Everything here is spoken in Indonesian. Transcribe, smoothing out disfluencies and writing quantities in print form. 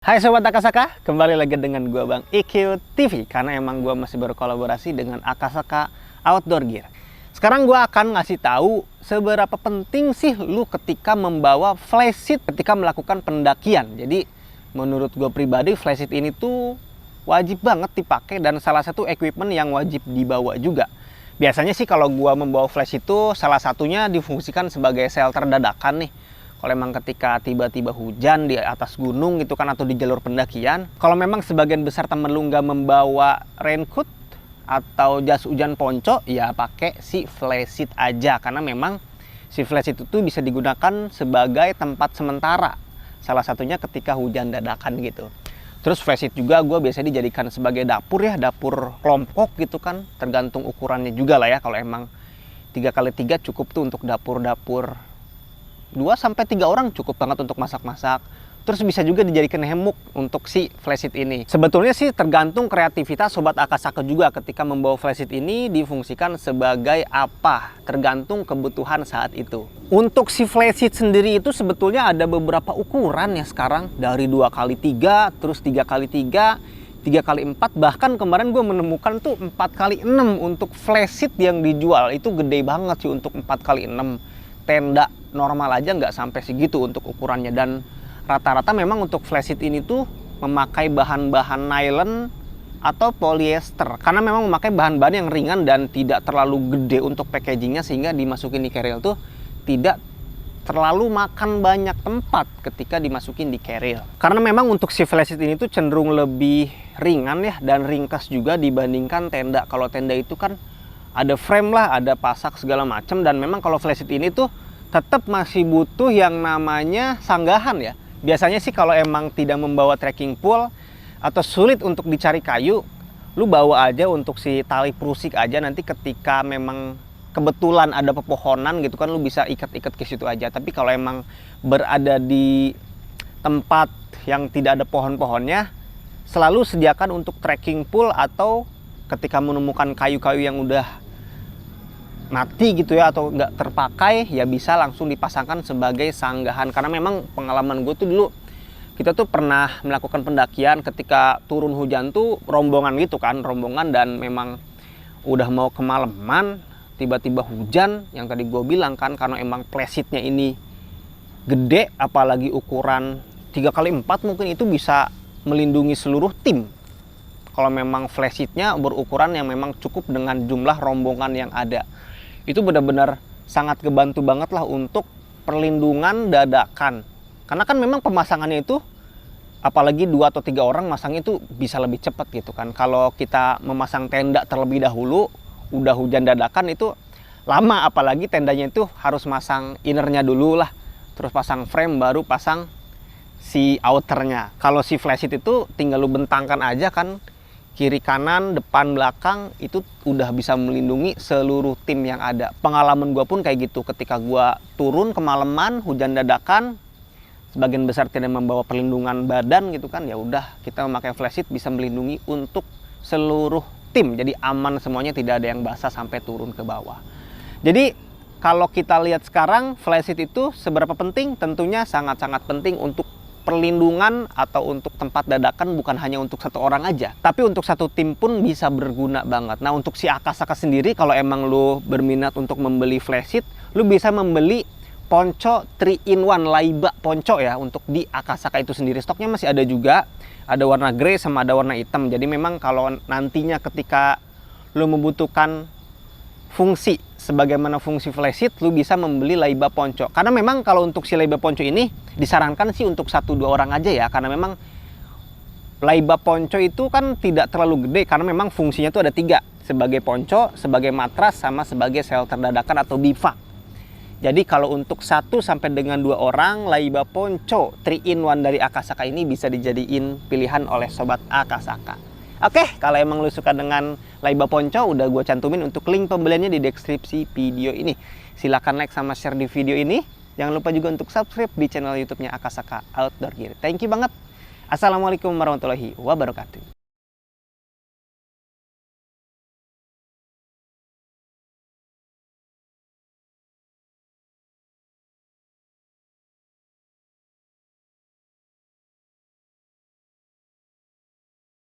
Hai Sobat Akasaka, kembali lagi dengan gua Bang IQ TV. Karena emang gua masih berkolaborasi dengan Akasaka Outdoor Gear. Sekarang gua akan ngasih tahu seberapa penting sih lu ketika membawa flysheet ketika melakukan pendakian. Jadi menurut gua pribadi flysheet ini tuh wajib banget dipakai dan salah satu equipment yang wajib dibawa juga. Biasanya sih kalau gua membawa flysheet itu salah satunya difungsikan sebagai shelter dadakan nih. Kalau memang ketika tiba-tiba hujan di atas gunung gitu kan, atau di jalur pendakian. Kalau memang sebagian besar temen lu nggak membawa raincoat atau jas hujan ponco, ya pakai si flysheet aja. Karena memang si flysheet itu bisa digunakan sebagai tempat sementara. Salah satunya ketika hujan dadakan gitu. Terus flysheet juga gue biasanya dijadikan sebagai dapur ya, dapur kelompok gitu kan. Tergantung ukurannya juga lah ya. Kalau emang 3x3 cukup tuh untuk dapur-dapur 2-3 orang cukup banget untuk masak-masak. Terus bisa juga dijadikan hammock untuk si flysheet ini. Sebetulnya sih tergantung kreativitas Sobat Akasaka juga ketika membawa flysheet ini difungsikan sebagai apa. Tergantung kebutuhan saat itu. Untuk si flysheet sendiri itu sebetulnya ada beberapa ukuran ya sekarang. Dari 2x3, terus 3x3, 3x4. Bahkan kemarin gue menemukan tuh 4x6 untuk flysheet yang dijual. Itu gede banget sih untuk 4x6. Tenda normal aja nggak sampai segitu untuk ukurannya, dan rata-rata memang untuk flysheet ini tuh memakai bahan-bahan nylon atau polyester karena memang memakai bahan-bahan yang ringan dan tidak terlalu gede untuk packagingnya, sehingga dimasukin di carrier tuh tidak terlalu makan banyak tempat ketika dimasukin di carrier. Karena memang untuk si flysheet ini tuh cenderung lebih ringan ya, dan ringkas juga dibandingkan tenda. Kalau tenda itu kan ada frame lah, ada pasak segala macam, dan memang kalau flysheet ini tuh tetap masih butuh yang namanya sanggahan ya. Biasanya sih kalau emang tidak membawa trekking pole atau sulit untuk dicari kayu, lu bawa aja untuk si tali prusik aja. Nanti ketika memang kebetulan ada pepohonan gitu kan, lu bisa ikat-ikat ke situ aja. Tapi kalau emang berada di tempat yang tidak ada pohon-pohonnya, selalu sediakan untuk trekking pole, atau ketika menemukan kayu-kayu yang udah mati gitu ya atau nggak terpakai, ya bisa langsung dipasangkan sebagai sanggahan. Karena memang pengalaman gue tuh dulu, kita tuh pernah melakukan pendakian ketika turun hujan tuh rombongan gitu kan, rombongan, dan memang udah mau kemalaman tiba-tiba hujan yang tadi gue bilang kan. Karena emang flysheetnya ini gede, apalagi ukuran 3x4 mungkin itu bisa melindungi seluruh tim. Kalau memang flysheetnya berukuran yang memang cukup dengan jumlah rombongan yang ada, itu benar-benar sangat kebantu banget lah untuk perlindungan dadakan. Karena kan memang pemasangannya itu, apalagi 2 atau 3 orang masangnya itu bisa lebih cepat gitu kan. Kalau kita memasang tenda terlebih dahulu, udah hujan dadakan itu lama, apalagi tendanya itu harus masang innernya dulu lah, terus pasang frame, baru pasang si outernya. Kalau si flysheet itu tinggal lu bentangkan aja kan, kiri kanan, depan belakang, itu udah bisa melindungi seluruh tim yang ada. Pengalaman gue pun kayak gitu, ketika gue turun kemalaman hujan dadakan, sebagian besar tidak membawa perlindungan badan gitu kan, ya udah kita memakai flysheet bisa melindungi untuk seluruh tim. Jadi aman semuanya, tidak ada yang basah sampai turun ke bawah. Jadi kalau kita lihat sekarang flysheet itu seberapa penting, tentunya sangat-sangat penting untuk perlindungan atau untuk tempat dadakan, bukan hanya untuk satu orang aja, tapi untuk satu tim pun bisa berguna banget. Nah, untuk si Akasaka sendiri, kalau emang lu berminat untuk membeli flysheet, lu bisa membeli ponco 3-in-1 laiba ponco ya untuk di Akasaka itu sendiri. Stoknya masih ada juga, ada warna grey sama ada warna hitam. Jadi memang kalau nantinya ketika lu membutuhkan fungsi sebagaimana fungsi flysheet, lu bisa membeli laiba ponco. Karena memang kalau untuk si laiba ponco ini disarankan sih untuk 1-2 orang aja ya, karena memang laiba ponco itu kan tidak terlalu gede, karena memang fungsinya tuh ada 3, sebagai ponco, sebagai matras, sama sebagai shelter dadakan atau bivak. Jadi kalau untuk 1 sampai dengan 2 orang, laiba ponco 3-in-1 dari Akasaka ini bisa dijadiin pilihan oleh Sobat Akasaka. Oke, kalau emang lu suka dengan laiba ponco, udah gue cantumin untuk link pembeliannya di deskripsi video ini. Silahkan like sama share di video ini. Jangan lupa juga untuk subscribe di channel YouTube-nya Akasaka Outdoor Gear. Thank you banget. Assalamualaikum warahmatullahi wabarakatuh.